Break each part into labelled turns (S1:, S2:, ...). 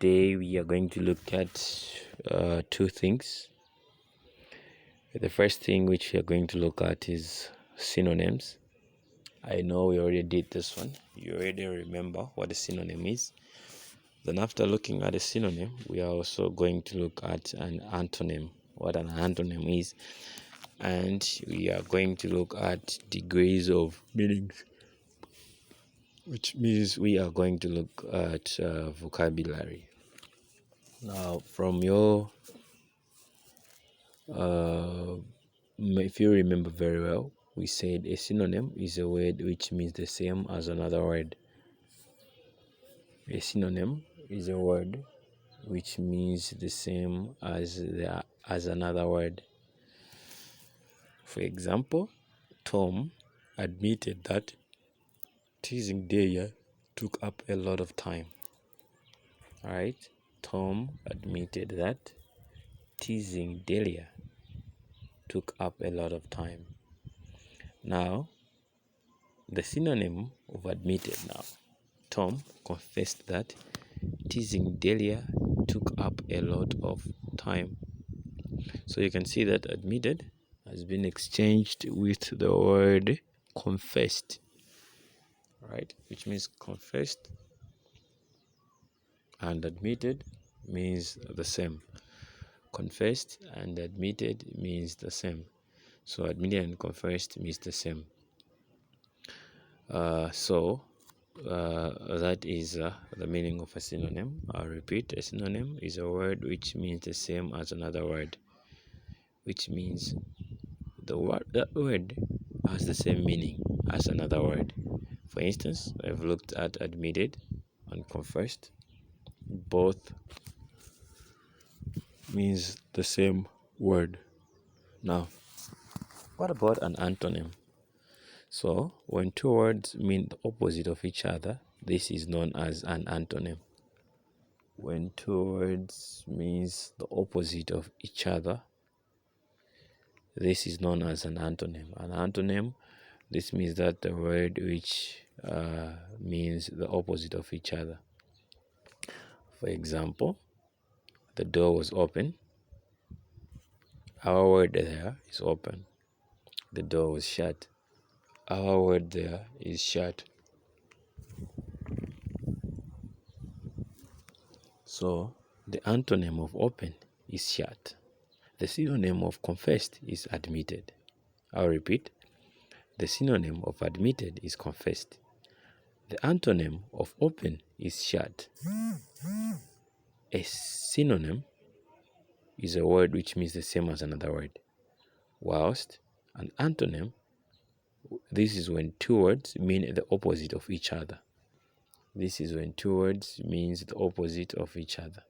S1: Today we are going to look at two things. The first thing which we are going to look at is synonyms. I know we already did this one. You already remember what a synonym is. Then after looking at a synonym, we are also going to look at an antonym, what an antonym is. And we are going to look at degrees of meanings, which means we are going to look at vocabulary. Now, from your if you remember very well, we said a synonym is a word which means the same as another word. A synonym is a word which means the same as another word. For example, Tom admitted that teasing Delia took up a lot of time. Alright, Tom admitted that teasing Delia took up a lot of time. Now, the synonym of admitted now. Tom confessed that teasing Delia took up a lot of time. So you can see that admitted has been exchanged with the word confessed, right? Which means confessed and admitted means the same. Confessed and admitted means the same. So admitted and confessed means the same. That is the meaning of a synonym. I'll repeat, a synonym is a word which means the same as another word, which means that word has the same meaning as another word. For instance, I've looked at admitted and confessed. Both means the same word. Now, what about an antonym? So, when two words mean the opposite of each other, this is known as an antonym. When two words means the opposite of each other, this is known as an antonym. An antonym, this means that the word which means the opposite of each other. For example, the door was open. Our word there is open. The door was shut. Our word there is shut. So, the antonym of open is shut. The synonym of confessed is admitted. I'll repeat. The synonym of admitted is confessed. The antonym of open is shut. A synonym is a word which means the same as another word, whilst an antonym, this is when two words mean the opposite of each other. This is when two words means the opposite of each other.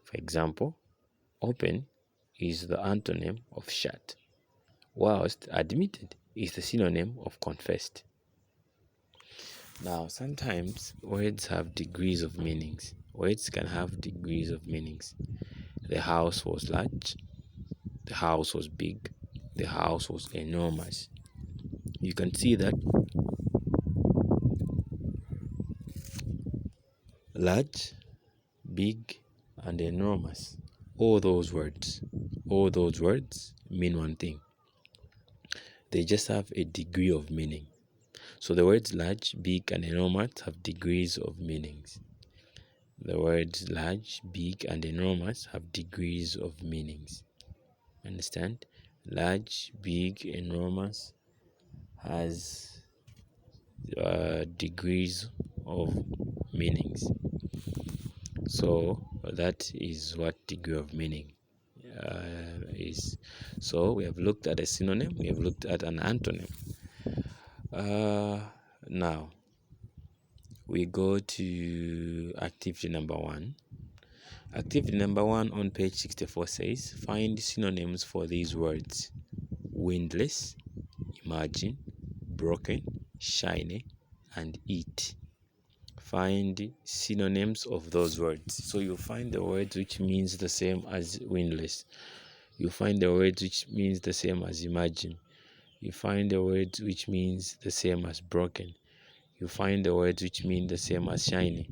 S1: For example, open is the antonym of shut, whilst admitted is the synonym of confessed. Now, sometimes words have degrees of meanings. Words can have degrees of meanings. The house was large. The house was big. The house was enormous. You can see that large, big, and enormous. All those words mean one thing. They just have a degree of meaning. So the words large, big, and enormous have degrees of meanings. The words large, big, and enormous have degrees of meanings. Understand? Large, big, enormous has degrees of meanings. So that is what degree of meaning is. So we have looked at a synonym, we have looked at an antonym. Now we go to activity number 1. Activity number 1 on page 64 says, find synonyms for these words: windless, imagine, broken, shiny, and eat. Find synonyms of those words. So you find the words which means the same as windless. You find the words which means the same as imagine. You find the words which means the same as broken. You find the words which mean the same as shiny.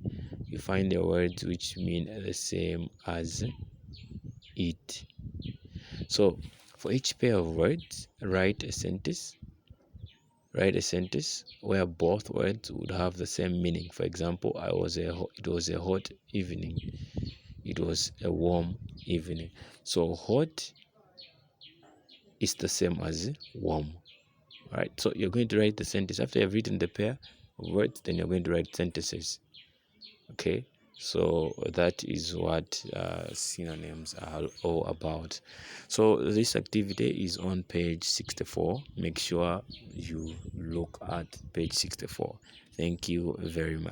S1: You find the words which mean the same as it. So for each pair of words, write a sentence. Write a sentence where both words would have the same meaning. For example, it was a hot evening. It was a warm evening. So hot is the same as warm. All right. So you're going to write the sentence after you've written the pair of words. Then you're going to write sentences. Okay. So that is what synonyms are all about. So this activity is on page 64. Make sure you look at page 64. Thank you very much.